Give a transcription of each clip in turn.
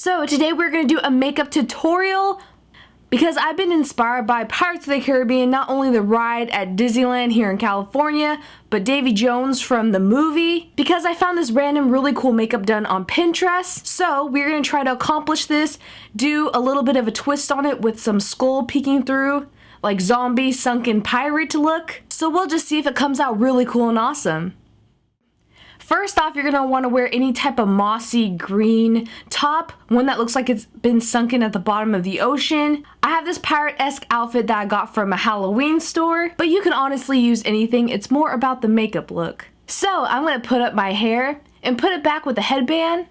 So today we're going to do a makeup tutorial because I've been inspired by Pirates of the Caribbean, not only the ride at Disneyland here in California, but Davy Jones from the movie, because I found this random really cool makeup done on Pinterest. So we're going to try to accomplish this, do a little bit of a twist on it with some skull peeking through, like zombie sunken pirate look. So we'll just see if it comes out really cool and awesome. First off, you're going to want to wear any type of mossy green top, one that looks like it's been sunken at the bottom of the ocean. I have this pirate-esque outfit that I got from a Halloween store, but you can honestly use anything. It's more about the makeup look. So I'm going to put up my hair and put it back with a headband.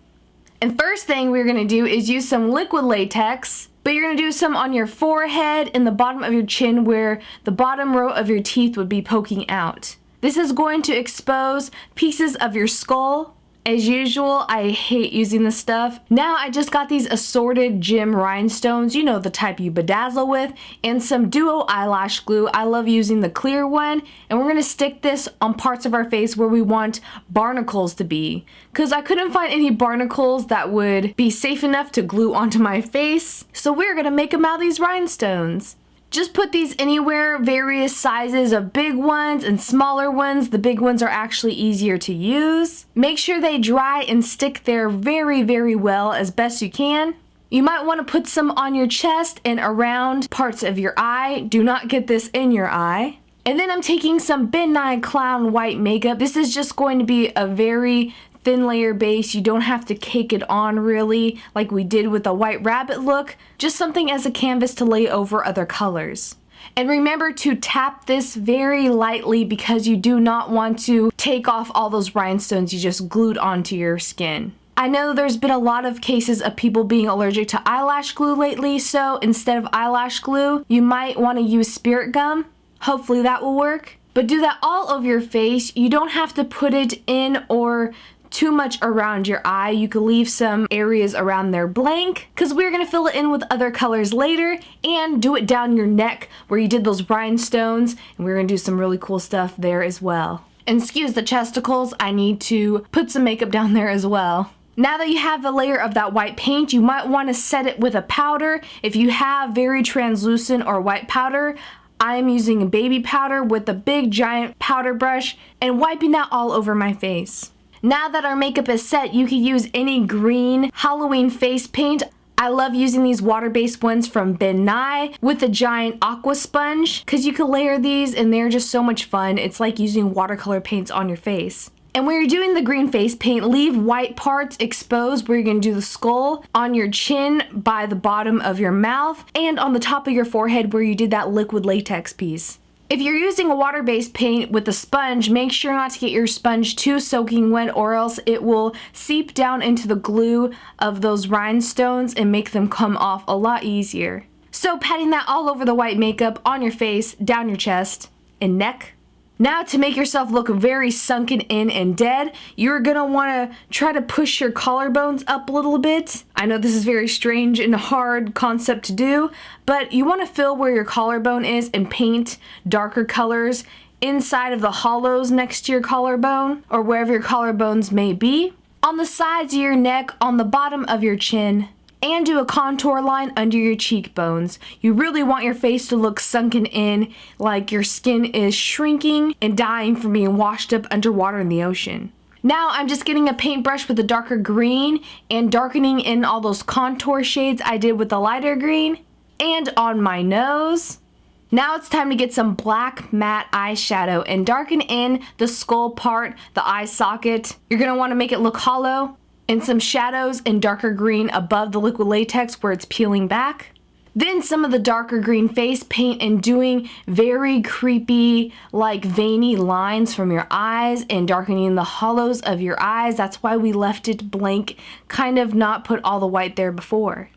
And first thing we're going to do is use some liquid latex, but you're going to do some on your forehead and the bottom of your chin where the bottom row of your teeth would be poking out. This is going to expose pieces of your skull. As usual, I hate using this stuff. Now I just got these assorted gem rhinestones, you know, the type you bedazzle with, and some duo eyelash glue. I love using the clear one, and we're gonna stick this on parts of our face where we want barnacles to be, because I couldn't find any barnacles that would be safe enough to glue onto my face. So we're gonna make them out of these rhinestones. Just put these anywhere, various sizes of big ones and smaller ones. The big ones are actually easier to use. Make sure they dry and stick there very, very well as best you can. You might want to put some on your chest and around parts of your eye. Do not get this in your eye. And then I'm taking some Ben Nye Clown White makeup. This is just going to be a very thin layer base. You don't have to cake it on really like we did with the White Rabbit look. Just something as a canvas to lay over other colors. And remember to tap this very lightly because you do not want to take off all those rhinestones you just glued onto your skin. I know there's been a lot of cases of people being allergic to eyelash glue lately, so instead of eyelash glue, you might want to use spirit gum. Hopefully that will work. But do that all over your face. You don't have to put it in or too much around your eye. You could leave some areas around there blank because we're going to fill it in with other colors later, and do it down your neck where you did those rhinestones, and we're going to do some really cool stuff there as well. And excuse the chesticles, I need to put some makeup down there as well. Now that you have the layer of that white paint, you might want to set it with a powder. If you have very translucent or white powder, I am using a baby powder with a big giant powder brush and wiping that all over my face. Now that our makeup is set, you can use any green Halloween face paint. I love using these water-based ones from Ben Nye with the giant Aqua Sponge because you can layer these and they're just so much fun. It's like using watercolor paints on your face. And when you're doing the green face paint, leave white parts exposed where you're going to do the skull, on your chin by the bottom of your mouth, and on the top of your forehead where you did that liquid latex piece. If you're using a water-based paint with a sponge, make sure not to get your sponge too soaking wet or else it will seep down into the glue of those rhinestones and make them come off a lot easier. So patting that all over the white makeup, on your face, down your chest, and neck. Now to make yourself look very sunken in and dead, you're going to want to try to push your collarbones up a little bit. I know this is very strange and hard concept to do, but you want to fill where your collarbone is and paint darker colors inside of the hollows next to your collarbone or wherever your collarbones may be, on the sides of your neck, on the bottom of your chin, and do a contour line under your cheekbones. You really want your face to look sunken in, like your skin is shrinking and dying from being washed up underwater in the ocean. Now I'm just getting a paintbrush with a darker green and darkening in all those contour shades I did with the lighter green, and on my nose. Now it's time to get some black matte eyeshadow and darken in the skull part, the eye socket. You're gonna wanna make it look hollow, and some shadows in darker green above the liquid latex where it's peeling back. Then some of the darker green face paint and doing very creepy, like veiny lines from your eyes and darkening the hollows of your eyes. That's why we left it blank, kind of not put all the white there before.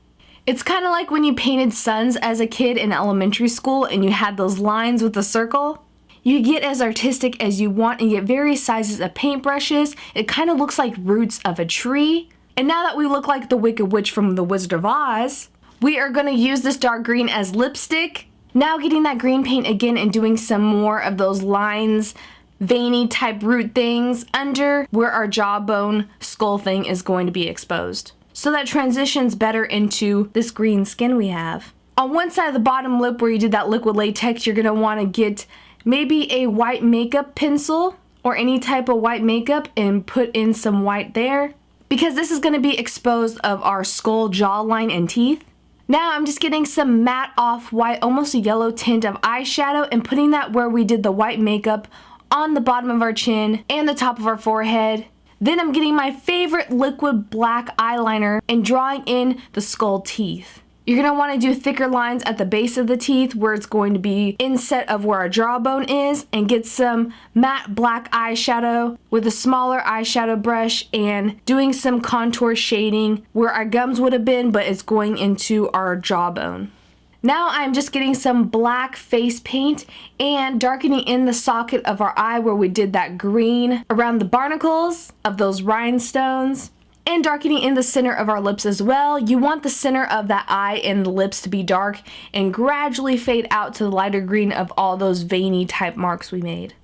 It's kind of like when you painted suns as a kid in elementary school and you had those lines with the circle. You get as artistic as you want and get various sizes of paintbrushes. It kind of looks like roots of a tree. And now that we look like the Wicked Witch from The Wizard of Oz, we are going to use this dark green as lipstick. Now getting that green paint again and doing some more of those lines, veiny type root things under where our jawbone skull thing is going to be exposed. so that transitions better into this green skin we have. On one side of the bottom lip where you did that liquid latex, you're going to want to get maybe a white makeup pencil or any type of white makeup and put in some white there, because this is going to be exposed of our skull, jawline, and teeth. Now I'm just getting some matte off-white, almost a yellow tint of eyeshadow and putting that where we did the white makeup on the bottom of our chin and the top of our forehead. Then I'm getting my favorite liquid black eyeliner and drawing in the skull teeth. You're going to want to do thicker lines at the base of the teeth where it's going to be inset of where our jawbone is, and get some matte black eyeshadow with a smaller eyeshadow brush and doing some contour shading where our gums would have been, but it's going into our jawbone. Now I'm just getting some black face paint and darkening in the socket of our eye where we did that green around the barnacles of those rhinestones, and darkening in the center of our lips as well. You want the center of that eye and the lips to be dark and gradually fade out to the lighter green of all those veiny type marks we made.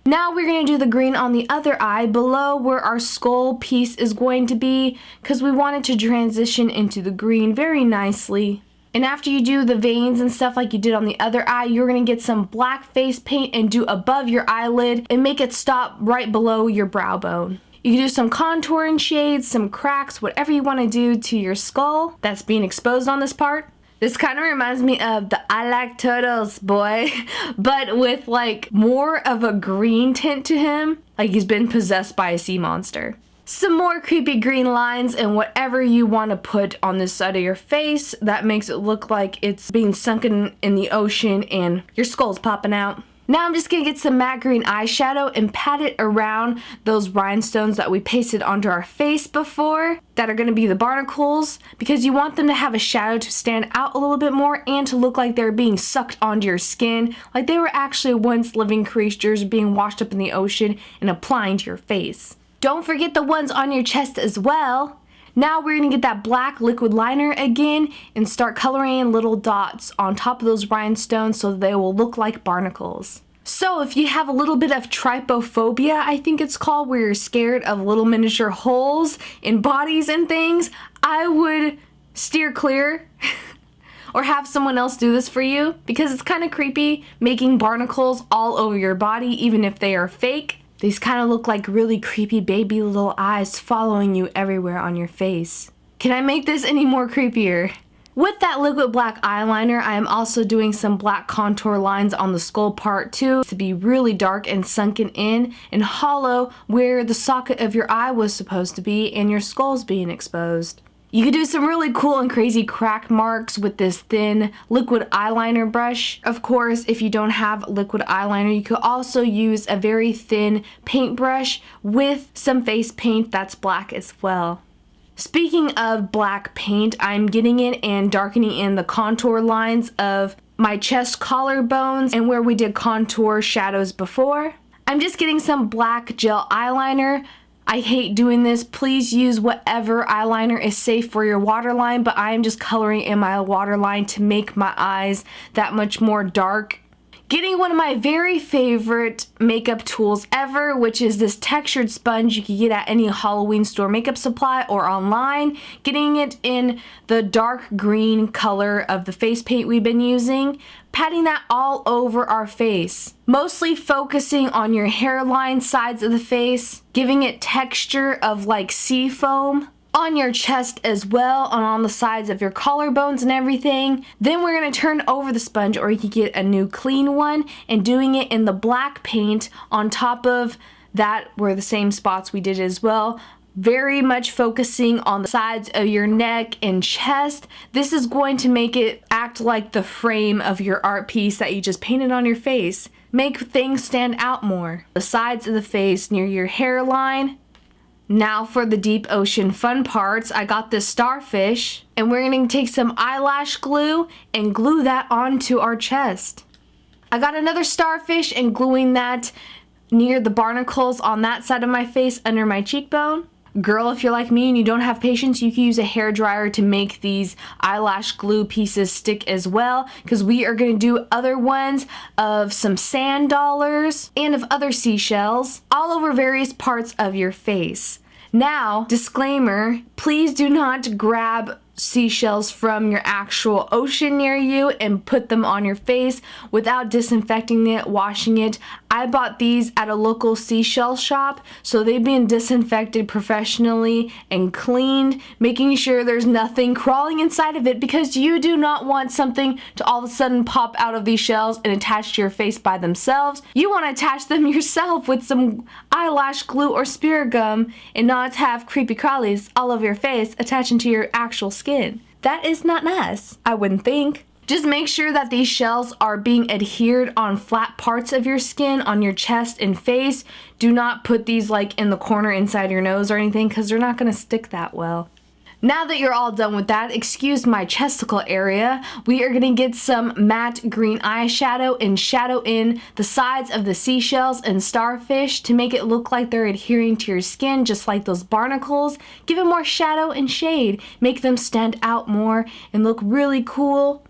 Now we're going to do the green on the other eye below where our skull piece is going to be, because we want it to transition into the green very nicely. And after you do the veins and stuff like you did on the other eye, you're going to get some black face paint and do above your eyelid and make it stop right below your brow bone. You can do some contouring shades, some cracks, whatever you want to do to your skull that's being exposed on this part. This kind of reminds me of the I Like Turtles boy, but with like more of a green tint to him, like he's been possessed by a sea monster. Some more creepy green lines and whatever you want to put on this side of your face that makes it look like it's being sunken in the ocean and your skull's popping out. Now I'm just going to get some matte green eyeshadow and pat it around those rhinestones that we pasted onto our face before, that are going to be the barnacles, because you want them to have a shadow to stand out a little bit more and to look like they're being sucked onto your skin, like they were actually once living creatures being washed up in the ocean and applying to your face. Don't forget the ones on your chest as well. Now we're going to get that black liquid liner again and start coloring in little dots on top of those rhinestones so they will look like barnacles. So if you have a little bit of trypophobia, I think it's called, where you're scared of little miniature holes in bodies and things, I would steer clear or have someone else do this for you, because it's kind of creepy making barnacles all over your body even if they are fake. These kind of look like really creepy baby little eyes following you everywhere on your face. Can I make this any more creepier? With that liquid black eyeliner, I am also doing some black contour lines on the skull part too, to be really dark and sunken in and hollow where the socket of your eye was supposed to be and your skull's being exposed. You could do some really cool and crazy crack marks with this thin liquid eyeliner brush. Of course, if you don't have liquid eyeliner, you could also use a very thin paintbrush with some face paint that's black as well. Speaking of black paint, I'm getting in and darkening in the contour lines of my chest collarbones and where we did contour shadows before. I'm just getting some black gel eyeliner. I hate doing this. Please use whatever eyeliner is safe for your waterline, but I am just coloring in my waterline to make my eyes that much more dark. Getting one of my very favorite makeup tools ever, which is this textured sponge you can get at any Halloween store makeup supply or online. Getting it in the dark green color of the face paint we've been using. Patting that all over our face. Mostly focusing on your hairline sides of the face. Giving it texture of like sea foam. On your chest as well, and on the sides of your collarbones and everything. Then we're going to turn over the sponge, or you can get a new clean one, and doing it in the black paint on top of that were the same spots we did as well. Very much focusing on the sides of your neck and chest. This is going to make it act like the frame of your art piece that you just painted on your face. Make things stand out more. The sides of the face near your hairline. Now for the deep ocean fun parts, I got this starfish, and we're going to take some eyelash glue and glue that onto our chest. I got another starfish and gluing that near the barnacles on that side of my face under my cheekbone. Girl, if you're like me and you don't have patience, you can use a hairdryer to make these eyelash glue pieces stick as well, because we are going to do other ones of some sand dollars and of other seashells all over various parts of your face. Now, disclaimer, please do not grab seashells from your actual ocean near you and put them on your face without disinfecting it, washing it. I bought these at a local seashell shop, so they've been disinfected professionally and cleaned, making sure there's nothing crawling inside of it, because you do not want something to all of a sudden pop out of these shells and attach to your face by themselves. You want to attach them yourself with some eyelash glue or spirit gum and not have creepy crawlies all over your face attaching to your actual skin. That is not nice, I wouldn't think. Just make sure that these shells are being adhered on flat parts of your skin, on your chest and face. Do not put these like in the corner inside your nose or anything, because they're not going to stick that well. Now that you're all done with that, excuse my chesticle area, we are going to get some matte green eyeshadow and shadow in the sides of the seashells and starfish to make it look like they're adhering to your skin, just like those barnacles. Give it more shadow and shade, make them stand out more and look really cool.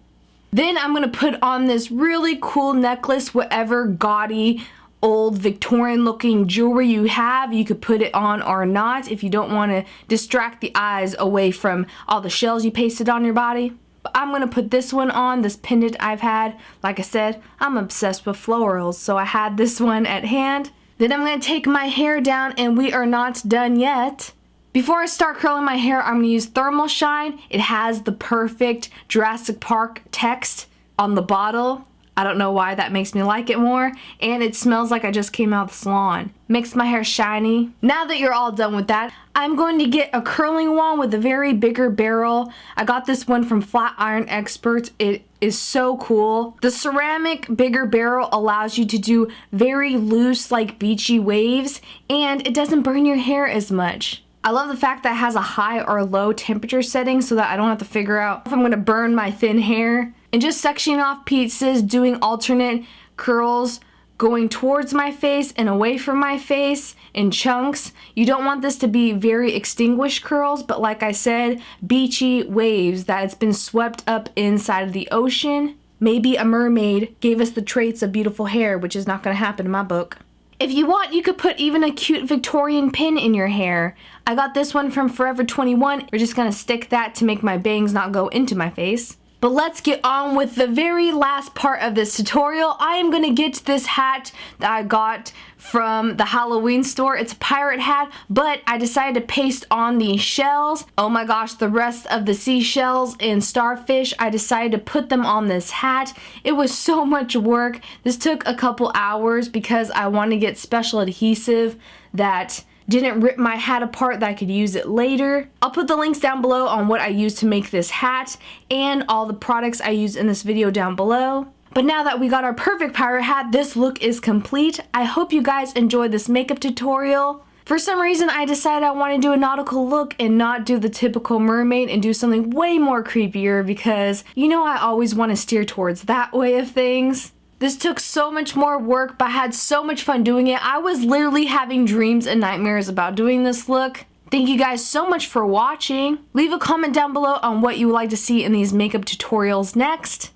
Then I'm going to put on this really cool necklace, whatever gaudy old Victorian looking jewelry you have. You could put it on or not if you don't want to distract the eyes away from all the shells you pasted on your body. But I'm going to put this one on, this pendant I've had. Like I said, I'm obsessed with florals, so I had this one at hand. Then I'm going to take my hair down, and we are not done yet. Before I start curling my hair, I'm going to use Thermal Shine. It has the perfect Jurassic Park text on the bottle. I don't know why, that makes me like it more. And it smells like I just came out of the salon. Makes my hair shiny. Now that you're all done with that, I'm going to get a curling wand with a very bigger barrel. I got this one from Flat Iron Experts. It is so cool. The ceramic bigger barrel allows you to do very loose, like beachy waves, and it doesn't burn your hair as much. I love the fact that it has a high or low temperature setting so that I don't have to figure out if I'm going to burn my thin hair. And just sectioning off pieces, doing alternate curls, going towards my face and away from my face in chunks. You don't want this to be very extinguished curls, but like I said, beachy waves that it's been swept up inside of the ocean. Maybe a mermaid gave us the traits of beautiful hair, which is not going to happen in my book. If you want, you could put even a cute Victorian pin in your hair. I got this one from Forever 21. We're just going to stick that to make my bangs not go into my face. But let's get on with the very last part of this tutorial. I am going to get this hat that I got from the Halloween store. It's a pirate hat, but I decided to paste on these shells. Oh my gosh, the rest of the seashells and starfish, I decided to put them on this hat. It was so much work. This took a couple hours because I wanted to get special adhesive that didn't rip my hat apart, that I could use it later. I'll put the links down below on what I used to make this hat and all the products I used in this video down below. But now that we got our perfect pirate hat, this look is complete. I hope you guys enjoyed this makeup tutorial. For some reason, I decided I want to do a nautical look and not do the typical mermaid and do something way more creepier, because you know I always want to steer towards that way of things. This took so much more work, but I had so much fun doing it. I was literally having dreams and nightmares about doing this look. Thank you guys so much for watching. Leave a comment down below on what you would like to see in these makeup tutorials next.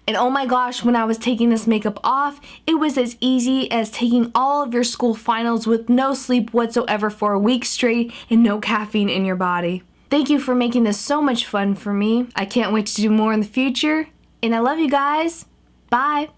And oh my gosh, when I was taking this makeup off, it was as easy as taking all of your school finals with no sleep whatsoever for a week straight and no caffeine in your body. Thank you for making this so much fun for me. I can't wait to do more in the future. And I love you guys. Bye.